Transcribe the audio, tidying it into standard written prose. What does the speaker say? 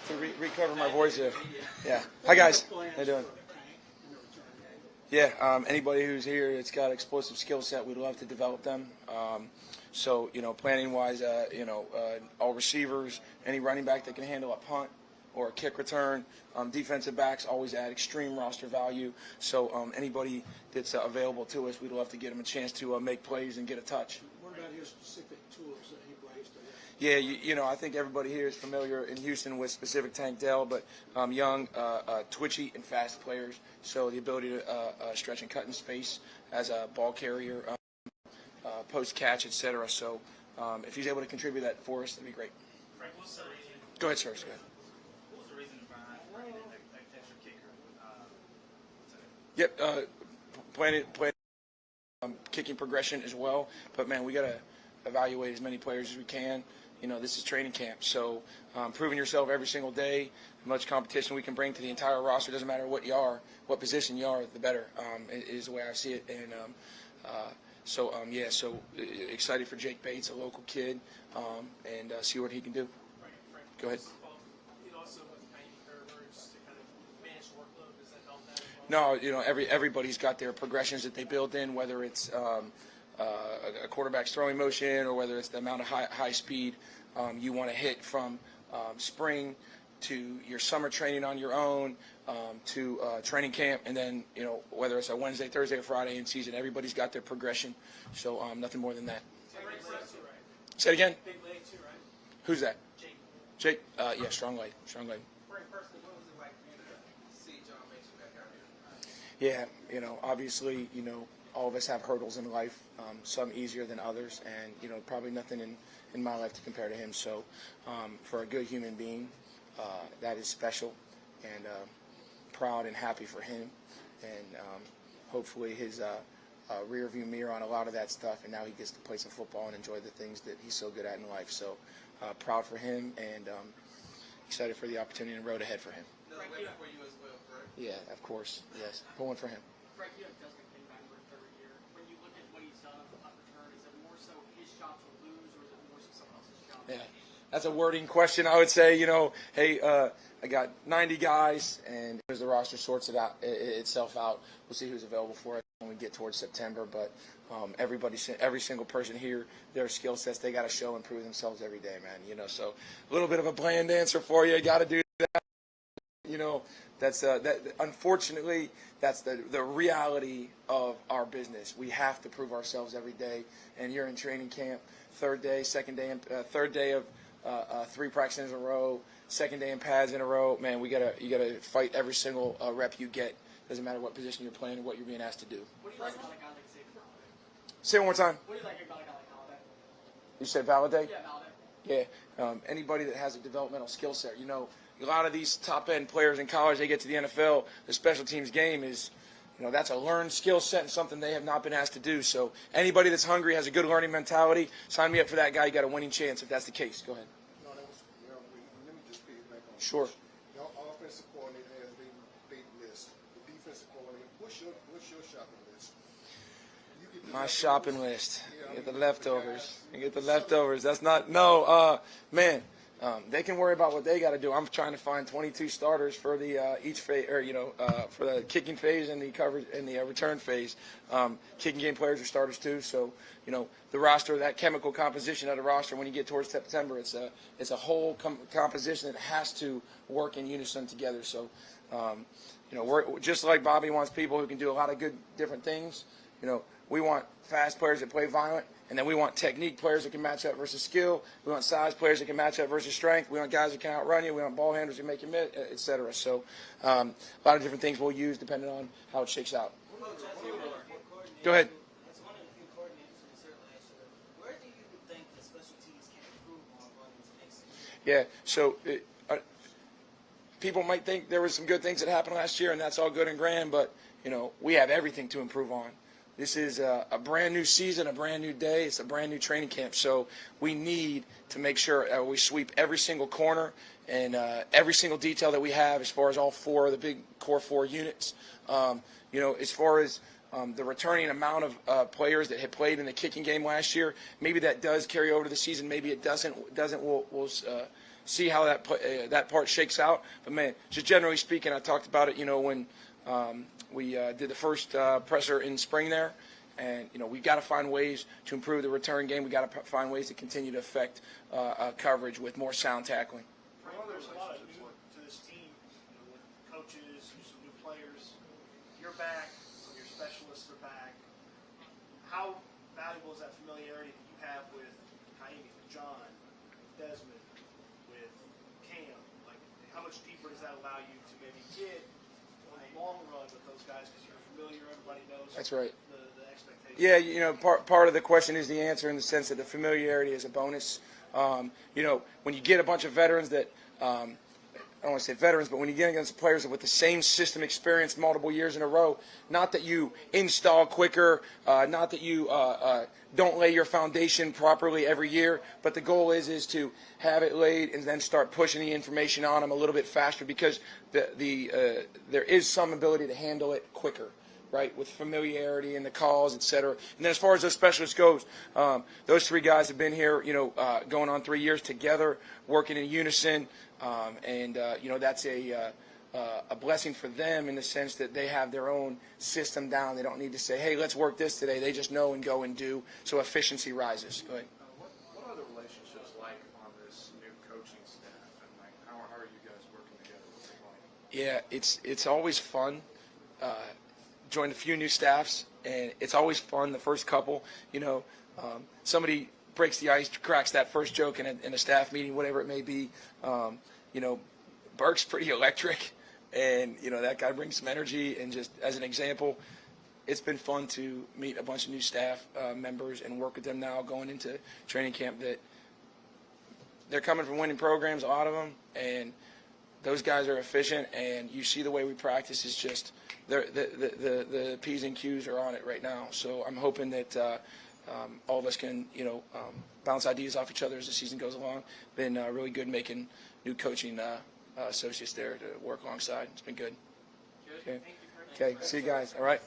to recover my voice here. Yeah. Hi, guys. How you doing? Yeah, anybody who's here that's got explosive skill set, we'd love to develop them. So, planning-wise, all receivers, any running back that can handle a punt or a kick return, defensive backs always add extreme roster value. So anybody that's available to us, we'd love to get them a chance to make plays and get a touch. What about his specific tools that he brings to that? Yeah, I think everybody here is familiar in Houston with specific Tank Dell, but young, twitchy, and fast players. So the ability to stretch and cut in space as a ball carrier, post catch, etc. So if he's able to contribute that for us, that'd be great. Frank, what's the reason? Go ahead, sir. Go ahead. What was the reason behind bringing in that extra kicker? Yep, planning kicking progression as well. But man, we got to evaluate as many players as we can. This is training camp, so proving yourself every single day. Much competition we can bring to the entire roster. Doesn't matter what you are, what position you are, the better. Is the way I see it. And so excited for Jake Bates, a local kid, and see what he can do. Frank, Go ahead. Also with Andy Kerber's to kind of manage workload, does that help that as well? No, everybody's got their progressions that they build in, whether it's a quarterback's throwing motion or whether it's the amount of high speed you want to hit from spring to your summer training on your own to training camp, and then whether it's a Wednesday, Thursday, or Friday in season. Everybody's got their progression, so nothing more than that. Say it again. Big leg too, right? Who's that? Jake. Yeah, strong leg. Frank, personally, what was it like for you to see John Metchie back out here? Yeah, obviously, all of us have hurdles in life, some easier than others, and, probably nothing in my life to compare to him. So for a good human being, that is special, and proud and happy for him. And hopefully his rear view mirror on a lot of that stuff, and now he gets to play some football and enjoy the things that he's so good at in life. So proud for him, and excited for the opportunity and road ahead for him. Another win for you as well, correct? Yeah, of course. Yes, pulling for him. Frank, you have Desmond King back for a third year. When you look at what he's done on the punt return, is it more so his job to lose, or is it more so someone else's job? Yeah, that's a wording question. I would say, hey, I got 90 guys, and as the roster sorts itself out, we'll see who's available for us when we get towards September. But every single person here, their skill sets, they got to show and prove themselves every day, man. So a little bit of a bland answer for you. Got to do that. That's unfortunately, that's the reality of our business. We have to prove ourselves every day. And you're in training camp, third day of 3 practices in a row, second day in pads in a row. Man, you gotta fight every single rep you get. Doesn't matter what position you're playing or what you're being asked to do. What do you like about a guy like Xavier Valade? Say it one more time. What do you like about a guy like Valade? You said validate? Yeah, Valade. Yeah. Anybody that has a developmental skill set. A lot of these top-end players in college, they get to the NFL, the special teams game is, that's a learned skill set and something they have not been asked to do. So anybody that's hungry, has a good learning mentality, sign me up for that guy. You got a winning chance if that's the case. Go ahead. No, that was, let me just piggyback on Sure. Your offensive coordinator has big list. The defensive coordinator, what's your shopping list? My shopping list. Get the leftovers. Get the leftovers. That's not man. They can worry about what they got to do. I'm trying to find 22 starters for the each phase, or for the kicking phase and the coverage and the return phase. Kicking game players are starters too. So the roster, that chemical composition of the roster, when you get towards September, it's a whole composition that has to work in unison together. So we're just like Bobby wants people who can do a lot of good different things. We want fast players that play violent, and then we want technique players that can match up versus skill. We want size players that can match up versus strength. We want guys that can outrun you. We want ball handlers that make you miss, et cetera. So a lot of different things we'll use depending on how it shakes out. Go ahead. As one of the few coordinators in the last year, where do you think the special teams can improve on going into next season? Yeah, so people might think there were some good things that happened last year, and that's all good and grand, but, we have everything to improve on. This is a brand new season, a brand new day. It's a brand new training camp. So we need to make sure we sweep every single corner and every single detail that we have as far as all 4 of the big core 4 units. As far as the returning amount of players that had played in the kicking game last year, maybe that does carry over to the season. Maybe it doesn't. We'll see how that part shakes out. But man, just generally speaking, I talked about it, when we did the first presser in spring there. And, we've got to find ways to improve the return game. We've got to find ways to continue to affect coverage with more sound tackling. There's a lot of new to this team, with coaches, some new players. You're back, some of your specialists are back. How valuable is that familiarity that you have with Kaimi, with John, with Desmond, with Cam? Like, how much deeper does that allow you to maybe get on a long run with those guys because you're familiar, everybody knows That's right. the expectations? Yeah, part of the question is the answer in the sense that the familiarity is a bonus. When you get a bunch of veterans that I don't want to say veterans, but when you get against players with the same system experience multiple years in a row, not that you install quicker, not that you don't lay your foundation properly every year, but the goal is to have it laid and then start pushing the information on them a little bit faster because there is some ability to handle it quicker, right, with familiarity and the calls, et cetera. And then as far as those specialists goes, those three guys have been here, going on 3 years together, working in unison. That's a blessing for them in the sense that they have their own system down. They don't need to say, hey, let's work this today. They just know and go and do, so efficiency rises. Go ahead. What are the relationships like on this new coaching staff, and how are you guys working together? What's it like? Yeah, it's always fun. Joined a few new staffs, and it's always fun. The first couple, somebody breaks the ice, cracks that first joke in a staff meeting, whatever it may be. Burke's pretty electric, and that guy brings some energy. And just as an example, it's been fun to meet a bunch of new staff members and work with them now going into training camp. That they're coming from winning programs, a lot of them, and those guys are efficient. And you see the way we practice is just the P's and Q's are on it right now. So I'm hoping that all of us can, bounce ideas off each other as the season goes along. Been really good making new coaching associates there to work alongside. It's been good. Good. Okay. Thank you for Okay. See you guys. All right.